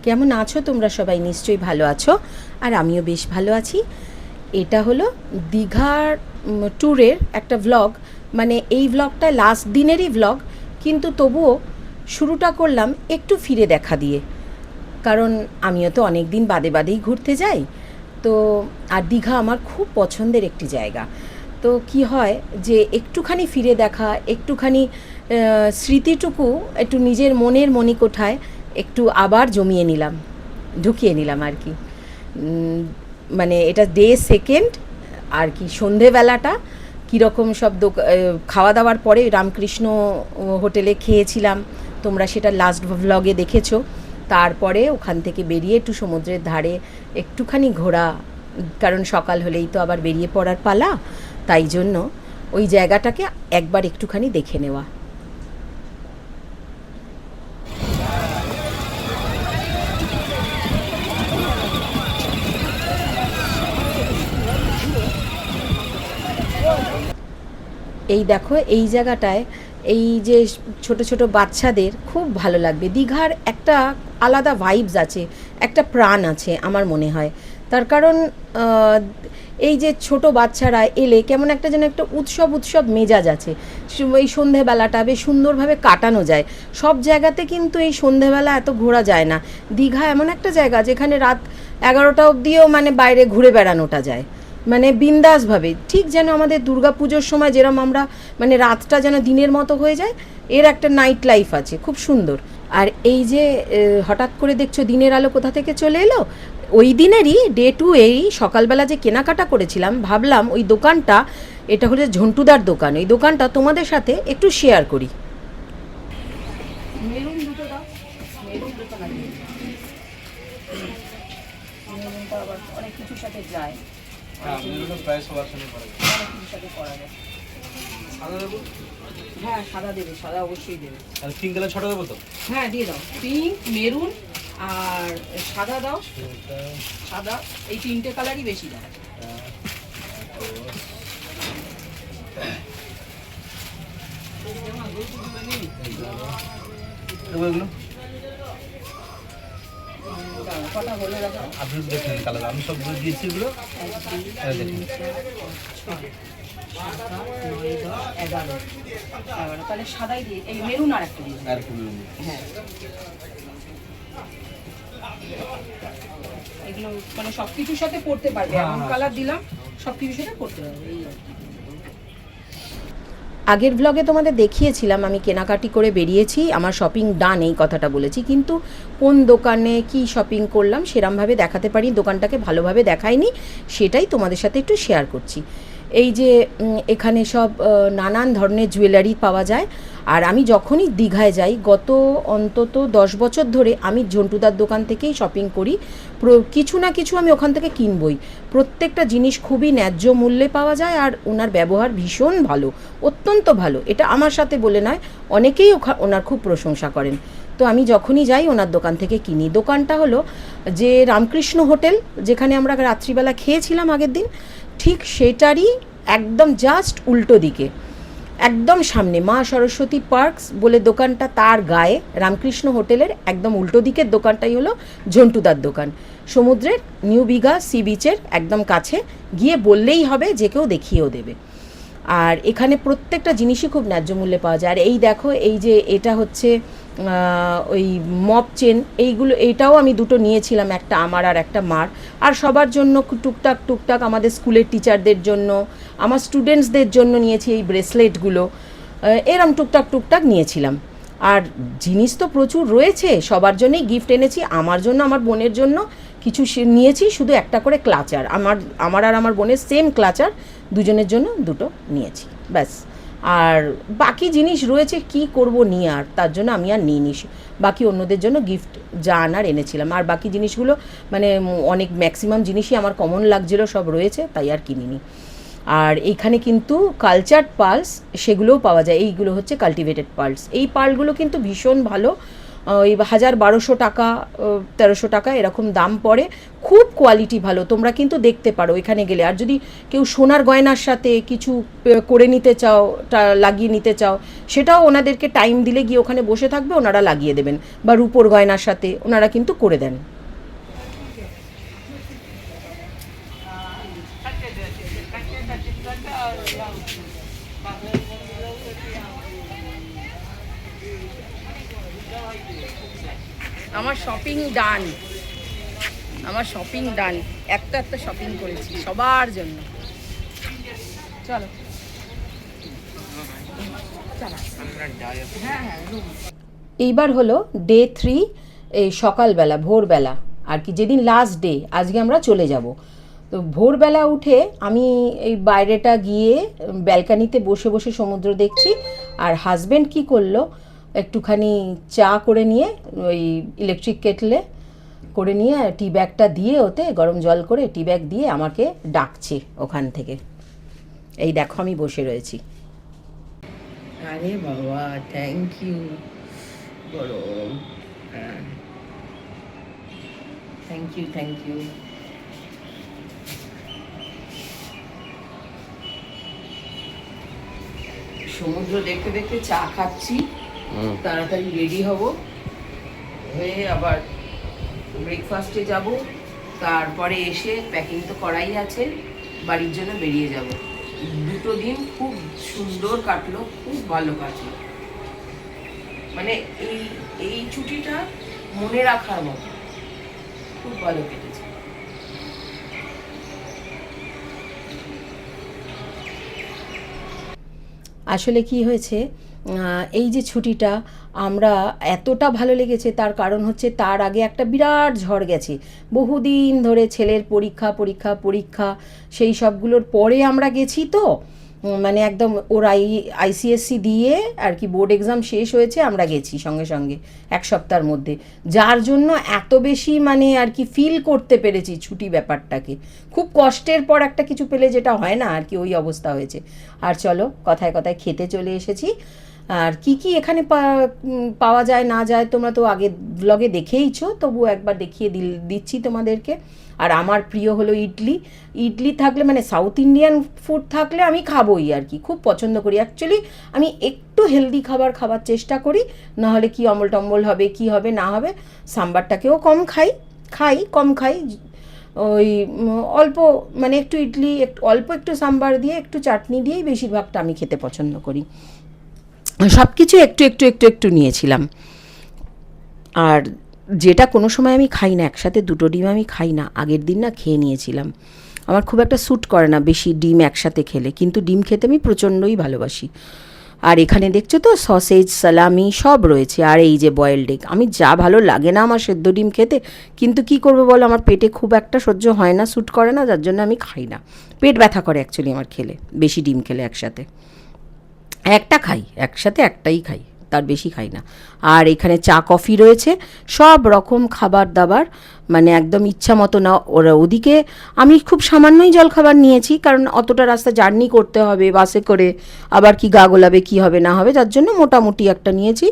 কেমন আছো তোমরা সবাই? নিশ্চয়ই ভালো আছো, আর আমিও বেশ ভালো আছি। এটা হলো দীঘার ট্যুরের একটা ভ্লগ। মানে এই ভ্লগটা লাস্ট দিনেরই ভ্লগ, কিন্তু তবুও শুরুটা করলাম একটু ফিরে দেখা দিয়ে। কারণ আমিও তো অনেক দিন বাদে বাদেই ঘুরতে যাই, তো আর দীঘা আমার খুব পছন্দের একটি জায়গা। তো কি হয় যে একটুখানি ফিরে দেখা, একটুখানি স্মৃতিটুকু একটু নিজের মনের মণিকোঠায় একটু আবার জমিয়ে নিলাম, ঢুকিয়ে নিলাম আর কি। মানে এটা ডে সেকেন্ড আর কি। সন্ধেবেলাটা কীরকম সব খাওয়া দাওয়ার পরে রামকৃষ্ণ হোটেলে খেয়েছিলাম, তোমরা সেটা লাস্ট ভ্লগে দেখেছো। তারপরে ওখান থেকে বেরিয়ে একটু সমুদ্রের ধারে একটুখানি ঘোরা, কারণ সকাল হলেই তো আবার বেরিয়ে পড়ার পালা, তাই জন্য ওই জায়গাটাকে একবার একটুখানি দেখে নেওয়া। এই দেখো এই জায়গাটায় এই যে ছোট ছোট বাচ্চাদের খুব ভালো লাগবে। দীঘার একটা আলাদা ভাইবস আছে, একটা প্রাণ আছে আমার মনে হয়। তার কারণ এই যে ছোট বাচ্চারা এলে কেমন একটা যেন একটা উৎসব উৎসব মেজাজ আছে। এই সন্ধেবেলাটা বেশ সুন্দরভাবে কাটানো যায়। সব জায়গাতে কিন্তু এই সন্ধেবেলা এত ঘোরা যায় না। দীঘা এমন একটা জায়গা যেখানে রাত 11টা অবধিও মানে বাইরে ঘুরে বেড়ানোটা যায়, মানে বিন্দাসভাবে। ঠিক যেন আমাদের দুর্গা পুজোর সময় যেরকম আমরা মানে রাতটা যেন দিনের মতো হয়ে যায়, এর একটা নাইট লাইফ আছে খুব সুন্দর। আর এই যে হঠাৎ করে দেখছো দিনের আলো কোথা থেকে চলে এলো, ওই দিনেরই ডে টু। এই সকালবেলা যে কেনাকাটা করেছিলাম, ভাবলাম ওই দোকানটা, এটা হলো ঝন্টুদার দোকান, ওই দোকানটা তোমাদের সাথে একটু শেয়ার করি। মেরুন দুটো দাও, মেরুন দুটো না, মেরুনটা আবার অনেক কিছুর সাথে যায়, প্রায় সবার সঙ্গে করা যায়, অনেক কিছুর সাথে করা যায়। সাদা দেবো? হ্যাঁ সাদা দেবে, সাদা অবশ্যই দেবে। আর পিঙ্ক কালার ছটা দেবো তো? হ্যাঁ দিয়ে দাও, পিঙ্ক, মেরুন আর সাদা দাও। সাদা, এই তিনটে কালারই বেশি দাও। কটা হলে রাখো? আপনি দেখেন কালার, আমি সবগুলো দিয়েছি এগুলো। 11 তাহলে সাদাই দিয়ে, এই মেরুন আর একটা দিয়ে। হ্যাঁ এগুলো মানে সব কিছুর সাথে পড়তে পারবে, এমন কালার দিলাম সব কিছুর সাথে পড়তে পারবে। এই আগের ব্লগে তোমাদের দেখিয়েছিলাম আমি কেনাকাটি করে বেরিয়েছি, আমার শপিং ডান এই কথাটা বলেছি, কিন্তু কোন দোকানে কি শপিং করলাম সেরমভাবে দেখাতে পারি, দোকানটাকে ভালোভাবে দেখাইনি, সেটাই তোমাদের সাথে একটু শেয়ার করছি। এই যে এখানে সব নানান ধরনের জুয়েলারি পাওয়া যায়। আর আমি যখনই দীঘায় যাই, গত অন্তত 10 বছর ধরে আমি ঝন্টুদার দোকান থেকেই শপিং করি। কিছু না কিছু আমি ওখান থেকে কিনবই। প্রত্যেকটা জিনিস খুবই ন্যায্য মূল্যে পাওয়া যায়, আর ওনার ব্যবহার ভীষণ ভালো, অত্যন্ত ভালো। এটা আমার সাথে বলে নয়, অনেকেই ওনার খুব প্রশংসা করেন। তো আমি যখনই যাই ওনার দোকান থেকে কিনি। দোকানটা হলো যে রামকৃষ্ণ হোটেল, যেখানে আমরা রাত্রিবেলা খেয়েছিলাম আগের দিন, ঠিক সেটারই একদম জাস্ট উল্টো দিকে, একদম সামনে মা সরস্বতী পার্কস বলে দোকানটা, তার গায়ে রামকৃষ্ণ হোটেলের একদম উল্টো দিকের দোকানটাই হলো ঝন্টুদার দোকান। সমুদ্রের নিউ দীঘা সি বিচের একদম কাছে, গিয়ে বললেই হবে, যে কেউ দেখিয়েও দেবে। আর এখানে প্রত্যেকটা জিনিসই খুব ন্যায্য মূল্যে পাওয়া যায়। আর এই দেখো, এই যে এটা হচ্ছে ওই মপ চেন, এইগুলো, এইটাও আমি দুটো নিয়েছিলাম, একটা আমার আর একটা মার। আর সবার জন্য টুকটাক টুকটাক, আমাদের স্কুলের টিচারদের জন্য, আমার স্টুডেন্টসদের জন্য নিয়েছি এই ব্রেসলেটগুলো, এরম টুকটাক টুকটাক নিয়েছিলাম। আর জিনিস তো প্রচুর রয়েছে, সবার জন্যই গিফট এনেছি। আমার জন্য, আমার বোনের জন্য কিছু নিয়েছি, শুধু একটা করে ক্লাচার, আমার আর আমার বোনের সেম ক্লাচার, দুজনের জন্য দুটো নিয়েছি, ব্যাস। আর বাকি জিনিস রয়েছে, কি করব নিয়ে, আর তার জন্য আমি আর নিইনি। বাকি অন্যদের জন্য গিফট যা আনার এনেছিলাম। আর বাকি জিনিসগুলো মানে অনেক ম্যাক্সিমাম জিনিসই আমার কমন লাগছিলো, সব রয়েছে, তাই আর কিনিনি। আর এইখানে কিন্তু কালচার্ড পার্লস সেগুলোও পাওয়া যায়। এইগুলো হচ্ছে কাল্টিভেটেড পার্লস। এই পার্লগুলো কিন্তু ভীষণ ভালো, ওই 1000-1200 টাকা 1300 টাকা এরকম দাম পড়ে। খুব কোয়ালিটি ভালো, তোমরা কিন্তু দেখতে পারো এখানে গেলে। আর যদি কেউ সোনার গয়নার সাথে কিছু করে নিতে চাও, লাগিয়ে নিতে চাও, সেটাও ওনাদেরকে টাইম দিলে গিয়ে ওখানে বসে থাকবে, ওনারা লাগিয়ে দেবেন। বা রূপোর গয়নার সাথে ওনারা কিন্তু করে দেন। আমার শপিং ডান, আমার শপিং ডান। একটা শপিং করেছি সবার জন্য। চলো এইবার হলো ডে 3, এই সকালবেলা ভোরবেলা আর কি, যেদিন লাস্ট ডে আজকে আমরা চলে যাব। তো ভোরবেলা উঠে আমি এই বাইরেটা গিয়ে ব্যালকানিতে বসে বসে সমুদ্র দেখছি। আর হাজব্যান্ড কি করলো, একটুখানি চা করে নিয়ে ওই ইলেকট্রিক কেটলে করে নিয়ে টি ব্যাগটা দিয়ে, ওতে গরম জল করে টি ব্যাগ দিয়ে আমাকে ডাকছে ওখান থেকে। এই দেখো আমি বসে রয়েছি। আরে বাবা, থ্যাংক ইউ। গরম, থ্যাংক ইউ থ্যাংক ইউ। সমুদ্র দেখতে দেখতে চা খাচ্ছি, তাড়াতাড়ি রেডি হব, হয়ে আবার ব্রেকফাস্টে যাব, তারপরে এসে প্যাকিং তো করাই আছে, বাড়ির জন্য বেরিয়ে যাব। 2 দিন খুব সুন্দর কাটলো, খুব ভালো কাটলো। মানে এই ছুটিটা মনে রাখার মতো, খুব ভালো কেটেছে। আসলে কি হয়েছে, এই যে ছুটিটা আমরা এতটা ভালো লেগেছে, তার কারণ হচ্ছে তার আগে একটা বিরাট ঝড় গেছে। বহুদিন ধরে ছেলের পরীক্ষা পরীক্ষা পরীক্ষা, সেই সবগুলোর পরে আমরা গেছি। তো মানে একদম ওর আইসিএসসি দিয়ে আর কি বোর্ড এক্সাম শেষ হয়েছে, আমরা গেছি সঙ্গে সঙ্গে 1 সপ্তাহের মধ্যে। যার জন্য এত বেশি মানে আর কি ফিল করতে পেরেছি ছুটি ব্যাপারটাকে। খুব কষ্টের পর একটা কিছু পেলে যেটা হয় না আর কি, ওই অবস্থা হয়েছে। আর চলো কথায় কথায় খেতে চলে এসেছি। আর কি কি এখানে পাওয়া যায় না যায় তোমরা তো আগে ব্লগে দেখেইছো, তবু একবার দেখিয়ে দিচ্ছি তোমাদেরকে। আর আমার প্রিয় হলো ইডলি। ইডলি থাকলে মানে সাউথ ইন্ডিয়ান ফুড থাকলে আমি খাবোই আর কি, খুব পছন্দ করি। অ্যাকচুয়ালি আমি একটু হেলদি খাবার চেষ্টা করি, নাহলে কি অম্বল টম্বল হবে, কি হবে না হবে। সাম্বারটাকেও কম খাই, ওই অল্প মানে একটু ইডলি, অল্প একটু সাম্বার দিয়ে, একটু চাটনি দিয়েই বেশিরভাগটা আমি খেতে পছন্দ করি। সব কিছু একটু নিয়েছিলাম। আর যেটা কোনো সময় আমি খাই না, একসাথে 2টো ডিম আমি খাই না, আগের দিন না খেয়ে নিয়েছিলাম। আমার খুব একটা স্যুট করে না বেশি ডিম একসাথে খেলে, কিন্তু ডিম খেতে আমি প্রচণ্ডই ভালোবাসি। আর এখানে দেখছো তো সসেজ, সালামি সব রয়েছে। আর এই যে বয়েলড এগ, আমি যা ভালো লাগে না আমার সেদ্ধ ডিম খেতে, কিন্তু কি করবো বলো, আমার পেটে খুব একটা সহ্য হয় না, স্যুট করে না, যার জন্য আমি খাই না। পেট ব্যথা করে অ্যাকচুয়ালি আমার খেলে, বেশি ডিম খেলে একসাথে। একটা খাই একসাথে, একটাই খাই, তার বেশি খাই না। আর এখানে চা কফি রয়েছে, সব রকম খাবার দাবার, মানে একদম ইচ্ছা মতো না। ওরা ওদিকে আমি খুব সামান্যই জলখাবার নিয়েছি, কারণ অতটা রাস্তা জার্নি করতে হবে বাসে করে, আবার কি গা গোলাবে কী হবে না হবে, যার জন্য মোটামুটি একটা নিয়েছি।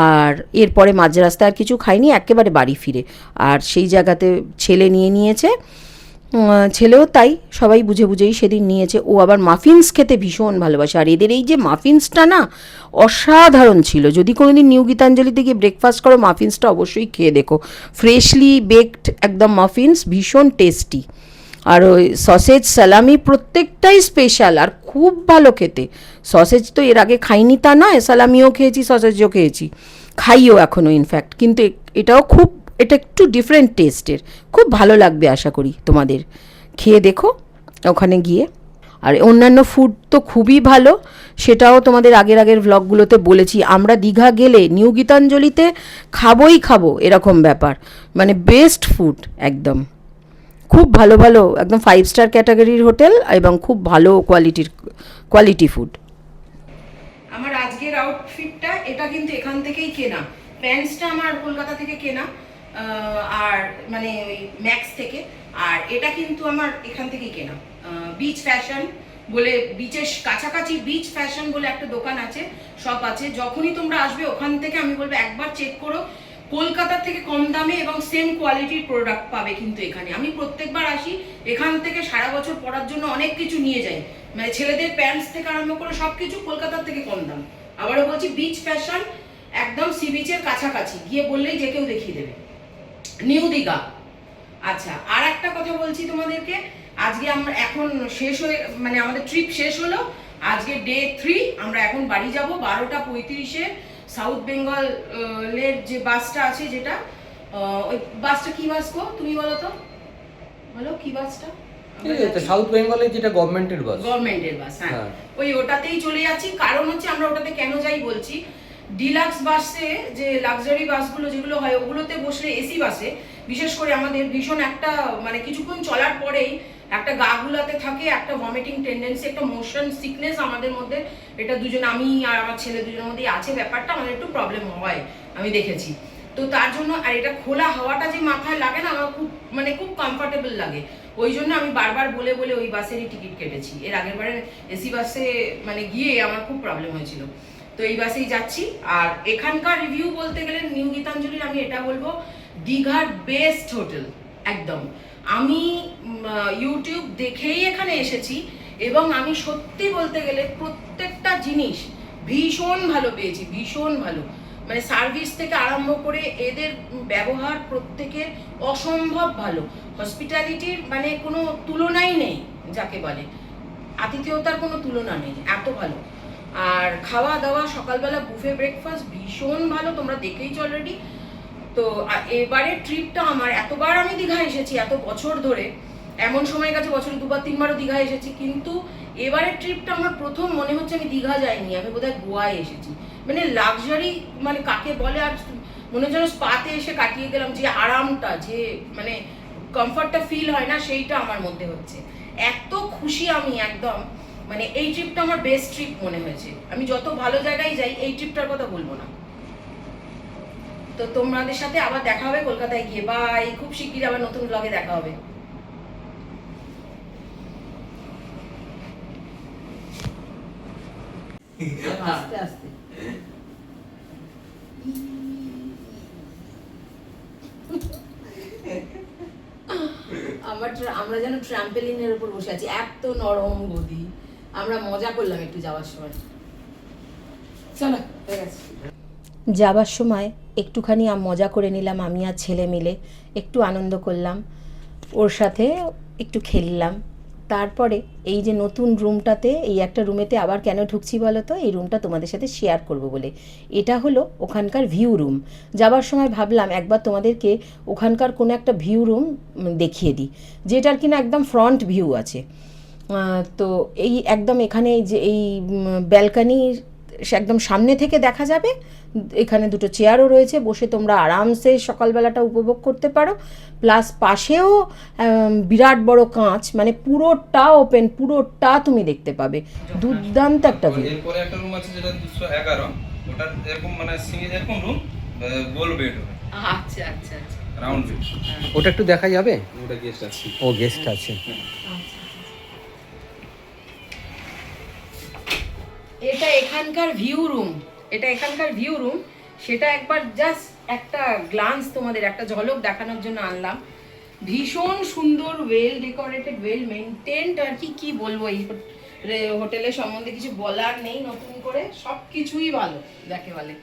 আর এরপরে মাঝ রাস্তায় আর কিছু খাইনি, একেবারে বাড়ি ফিরে। আর সেই জায়গাতে ছেলে নিয়েছে, ছেলেও তাই, সবাই বুঝেই সেদিন নিয়েছে। ও আবার মাফিনস খেতে ভীষণ ভালোবাসে। আর এদের এই যে মাফিনসটা না অসাধারণ ছিল। যদি কোনোদিন নিউ গীতাঞ্জলিতে গিয়ে ব্রেকফাস্ট করো, মাফিনসটা অবশ্যই খেয়ে দেখো। ফ্রেশলি বেকড একদম মাফিনস, ভীষণ টেস্টি। আর ওই সসেজ, সালামি প্রত্যেকটাই স্পেশাল আর খুব ভালো খেতে। সসেজ তো এর আগে খাইনি তা নয়, সালামিও খেয়েছি, সসেজও খেয়েছি, খাইও এখনও ইনফ্যাক্ট, কিন্তু এটা একটু ডিফারেন্ট টেস্টের, খুব ভালো লাগবে আশা করি তোমাদের। খেয়ে দেখো ওখানে গিয়ে। আর অন্যান্য ফুড তো খুবই ভালো, সেটাও তোমাদের আগের ভ্লগগুলোতে বলেছি। আমরা দীঘা গেলে নিউ গীতাঞ্জলিতে খাবো এরকম ব্যাপার, মানে বেস্ট ফুড একদম, খুব ভালো একদম 5 স্টার ক্যাটাগরির হোটেল এবং খুব ভালো কোয়ালিটি ফুড। আমার আজকের আউটফিটটা এটা কিন্তু এখান থেকেই কেনা, প্যান্টসটা আমার কলকাতা থেকে কেনা, আর মানে ওই ম্যাক্স থেকে। আর এটা কিন্তু আমার এখান থেকেই কেনা, বিচ ফ্যাশন বলে, বিচের কাছাকাছি বিচ ফ্যাশন বলে একটা দোকান আছে, শপ আছে। যখনই তোমরা আসবে ওখান থেকে আমি বলবো একবার চেক করো, কলকাতার থেকে কম দামে এবং সেম কোয়ালিটির প্রোডাক্ট পাবে কিন্তু এখানে। আমি প্রত্যেকবার আসি এখান থেকে সারা বছর পরার জন্য অনেক কিছু নিয়ে যাই, মানে ছেলেদের প্যান্টস থেকে আরম্ভ করে সব কিছু কলকাতার থেকে কম দাম। আবারও বলছি, বিচ ফ্যাশন, একদম সি বিচের কাছাকাছি, গিয়ে বললেই যে কেউ দেখিয়ে দেবে। নিউ দীঘা। আচ্ছা, আর একটা কথা বলছি তোমাদেরকে, আজকে আমরা এখন শেষ হয়ে, মানে আমাদের ট্রিপ শেষ হলো, আজকে ডে 3, আমরা এখন বাড়ি যাব 12:35-এ। সাউথ বেঙ্গলের যে বাসটা আছে, যেটা ওই বাসটা কি বাস গো, তুমি বলো তো, বলো কি বাসটা? সাউথ বেঙ্গলের যেটা গভর্নমেন্টের বাস, হ্যাঁ, ওটাতেই চলে যাচ্ছি। কারণ হচ্ছে আমরা ওটাতে কেন যাই বলছি, ডিলাক্স বাসে, যে লাক্সারি বাসগুলো যেগুলো হয়, ওগুলোতে বসলে, এসি বাসে বিশেষ করে আমাদের ভীষণ একটা, মানে কিছুক্ষণ চলার পরেই একটা গা গুলাতে থাকে, একটা ভমিটিং টেন্ডেন্সি, একটা মোশন সিকনেস আমাদের মধ্যে, এটা দুজন, আমি আর আমার ছেলে দুজনের মধ্যেই আছে ব্যাপারটা, আমাদের একটু প্রবলেম হয় আমি দেখেছি। তো তার জন্য, আর এটা খোলা হাওয়াটা যে মাথায় লাগে না, আমার খুব কমফর্টেবল লাগে। ওই জন্য আমি বারবার বলে বলে ওই বাসেরই টিকিট কেটেছি। এর আগের বারে এসি বাসে গিয়ে আমার খুব প্রবলেম হয়েছিল। তো এই বাসেই যাচ্ছি। আর এখানকার রিভিউ বলতে গেলে নিউ গীতাঞ্জলির আমি এটা বলবো, দীঘার বেস্ট হোটেল একদম। আমি ইউটিউব দেখেই এখানে এসেছি এবং আমি সত্যি বলতে গেলে প্রত্যেকটা জিনিস ভীষণ ভালো পেয়েছি, ভীষণ ভালো। মানে সার্ভিস থেকে আরম্ভ করে এদের ব্যবহার প্রত্যেকের অসম্ভব ভালো। হসপিটালিটির কোনো তুলনাই নেই, যাকে বলে আতিথেয়তার কোনো তুলনা নেই, এত ভালো। আর খাওয়া দাওয়া, সকালবেলা বুফে ব্রেকফাস্ট ভীষণ ভালো, তোমরা দেখেইছো অলরেডি। তো এবারে ট্রিপটা আমার, এতবার আমি দীঘা এসেছি এত বছর ধরে, এমন সময় গেছে বছরে 2-3বারও দীঘা এসেছি, কিন্তু এবারের ট্রিপটা আমার প্রথম মনে হচ্ছে আমি দীঘা যাইনি, আমি বোধহয় গোয়ায় এসেছি। লাক্সারি কাকে বলে, আর মনে হচ্ছে স্পাতে এসে কাটিয়ে গেলাম, যে আরামটা, যে কমফর্টটা ফিল হয় না, সেইটা আমার মধ্যে হচ্ছে। এত খুশি আমি একদম, এই ট্রিপটা আমার বেস্ট ট্রিপ মনে হয়েছে। আমি যত ভালো জায়গায় যাই, এই ট্রিপটার কথা বলবো না। তো তোমাদের সাথে আবার দেখা হবে কলকাতায় গিয়ে। বাই, খুব শিগগিরই আবার নতুন ব্লগে দেখা হবে। আস্তে আস্তে। আমরা যেন ট্রাম্পেলিনের উপর বসে আছি, এত নরম গদি। আমরা মজা করলাম একটু যাওয়ার সময়। চলো, হয়ে গেছে। যাবার সময় একটুখানি মজা করে নিলাম, আমি আর ছেলে মিলে একটু আনন্দ করলাম, ওর সাথে একটু খেললাম। তারপরে এই যে নতুন রুমটাতে, এই একটা রুমেতে আবার কেন ঢুকছি বলো তো, এই রুমটা তোমাদের সাথে শেয়ার করব বলে। এটা হলো ওখানকার ভিউ রুম। যাবার সময় ভাবলাম একবার তোমাদেরকে ওখানকার কোনো একটা ভিউ রুম দেখিয়ে দিই, যেটার কিনা একদম ফ্রন্ট ভিউ আছে। তো এই একদম এখানে যে এই ব্যালকানির একদম সামনে থেকে দেখা যাবে। এখানে দুটো চেয়ারও রয়েছে, বসে তোমরা আরামসে সকালবেলাটা উপভোগ করতে পারো। প্লাস পাশেও বিরাট বড় কাঁচ, পুরোটা ওপেন, পুরোটা তুমি দেখতে পাবে। দুর্দান্ত একটা ভিউ। এরপরে একটা রুম আছে যেটা 211, ওটা এরকম সিঙ্গেল এরকম রুম, গোল বেড হবে। আচ্ছা আচ্ছা আচ্ছা, রাউন্ড বেড। ওটা একটু দেখা যাবে? ওটা গেস্ট আছে। ও, গেস্ট আছে। এটা এখানকার ভিউ রুম, সেটা একবার জাস্ট একটা গ্লান্স তোমাদের, একটা ঝলক দেখানোর জন্য আনলাম। ভীষণ সুন্দর, ওয়েল ডেকোরেটেড, ওয়েল মেনটেন্ড। আর কি বলবো, এই হোটেলের সম্বন্ধে কিছু বলার নেই। নতুন করে সব কিছুই ভালো যাকে বলে।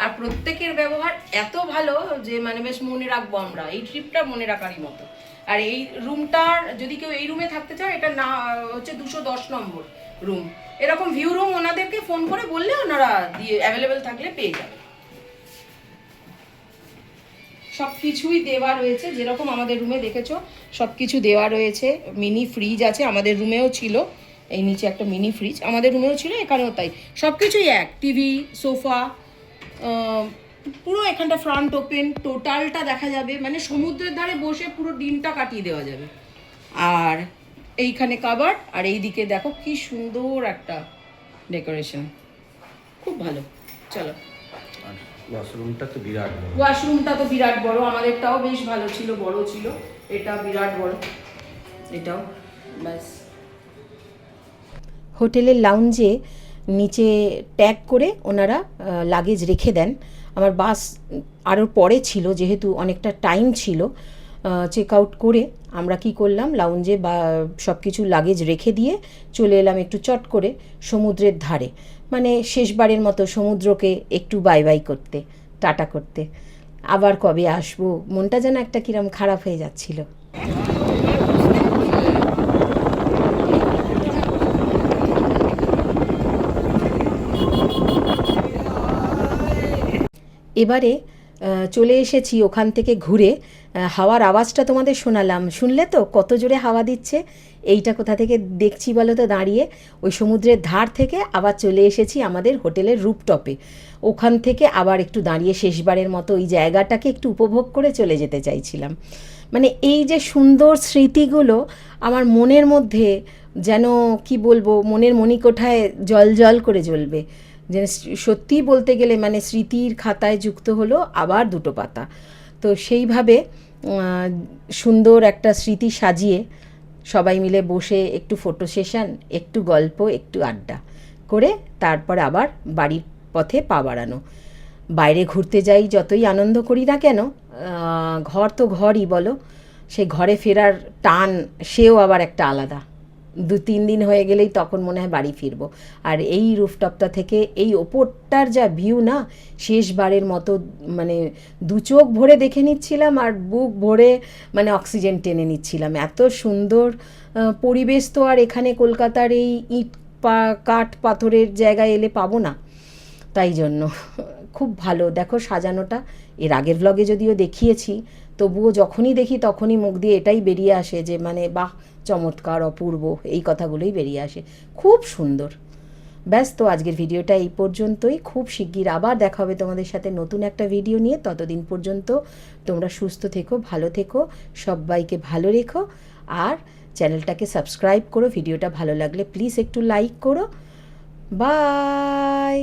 আর প্রত্যেকের ব্যবহার এত ভালো যে বেশ মনে রাখবো আমরা, এই ট্রিপটা মনে রাখারই মতো। আর এই রুমটার, যদি কেউ এই রুমে থাকতে চাও, এটা না হচ্ছে 210 নম্বর রুম। এরকম ভিউ রুম ওনাদেরকে ফোন করে বললে ওনারা দিয়ে অ্যাভেলেবেল থাকলে পেয়ে যাবে। সব কিছুই দেওয়া রয়েছে, যেরকম আমাদের রুমে দেখেছো সব কিছু দেওয়া রয়েছে। মিনি ফ্রিজ আছে, আমাদের রুমেও ছিল। এই নিচে একটা মিনি ফ্রিজ আমাদের রুমেও ছিল, এখানেও তাই। সব কিছুই এক, টিভি, সোফা, পুরো এখানটা ফ্রন্ট ওপেন, টোটালটা দেখা যাবে। সমুদ্রের ধারে বসে পুরো দিনটা কাটিয়ে দেওয়া যাবে। আর এইখানে কাবার্ড, আর এই দিকে দেখো কি সুন্দর একটা ডেকোরেশন, খুব ভালো। চলো, ওয়াশরুমটা তো বিরাট বড়। ওয়াশরুমটা তো বিরাট বড়, আমাদেরটাও বেশ ভালো ছিল, বড় ছিল। এটা বিরাট বড়, এটাও। ব্যাস, হোটেলের লাউঞ্জে নিচে ট্যাগ করে ওনারা লাগেজ রেখে দেন। আমার বাস আরও পরে ছিল, যেহেতু অনেকটা টাইম ছিল, চেক আউট করে আমরা কি করলাম, লাউঞ্জে বা সব কিছু লাগেজ রেখে দিয়ে চলে এলাম একটু চট করে সমুদ্রের ধারে, মানে শেষবারের মতো সমুদ্রকে একটু বাই বাই করতে, টাটা করতে। আবার কবে আসবো, মনটা যেন একটা কিরম খারাপ হয়ে যাচ্ছিল। এবারে চলে এসেছি ওখান থেকে ঘুরে, হাওয়ার আওয়াজটা তোমাদের শোনালাম, শুনলে তো কত জোরে হাওয়া দিচ্ছে। এইটা কোথা থেকে দেখছি বলো তো, দাঁড়িয়ে ওই সমুদ্রের ধার থেকে আবার চলে এসেছি আমাদের হোটেলের রুপটপে। ওখান থেকে আবার একটু দাঁড়িয়ে শেষবারের মতো ওই জায়গাটাকে একটু উপভোগ করে চলে যেতে চাইছিলাম। মানে এই যে সুন্দর স্মৃতিগুলো আমার মনের মধ্যে যেন কি বলবো, মনের মণিকোঠায় জল জল করে জ্বলবে। যে সত্যিই বলতে গেলে মানে স্মৃতির খাতায় যুক্ত হলো আবার দুটো পাতা। তো সেইভাবে সুন্দর একটা স্মৃতি সাজিয়ে সবাই মিলে বসে একটু ফটো সেশন, একটু গল্প, একটু আড্ডা করে তারপর আবার বাড়ির পথে পা বাড়ানো। বাইরে ঘুরতে যাই, যতই আনন্দ করি না কেন, ঘর তো ঘরই বলো, সেই ঘরে ফেরার টান সেও আবার একটা আলাদা। 2-3 দিন হয়ে গেলেই তখন মনে হয় বাড়ি ফিরবো। আর এই রুফটপটা থেকে এই ওপরটার যা ভিউ না, শেষবারের মতো মানে দু চোখ ভরে দেখে নিচ্ছিলাম আর বুক ভরে মানে অক্সিজেন টেনে নিচ্ছিলাম। এত সুন্দর পরিবেশ তো আর এখানে কলকাতার এই ইট কাঠ পাথরের জায়গায় এলে পাবো না। তাই জন্য খুব ভালো, দেখো সাজানোটা। এর আগের ব্লগে যদিও দেখিয়েছি, তবুও যখনই দেখি তখনই মুখ দিয়ে এটাই বেরিয়ে আসে যে মানে বাহ, চমৎকার, অপূর্ব, এই কথাগুলোই বেরিয়ে আসে। খুব সুন্দর। ব্যাস, তো আজকের ভিডিওটা এই পর্যন্তই। খুব শিগগির আবার দেখা হবে তোমাদের সাথে নতুন একটা ভিডিও নিয়ে। ততদিন পর্যন্ত তোমরা সুস্থ থেকো, ভালো থেকো, সবাইকে ভালো রেখো, আর চ্যানেলটাকে সাবস্ক্রাইব করো। ভিডিওটা ভালো লাগলে প্লিজ একটু লাইক করো। বাই।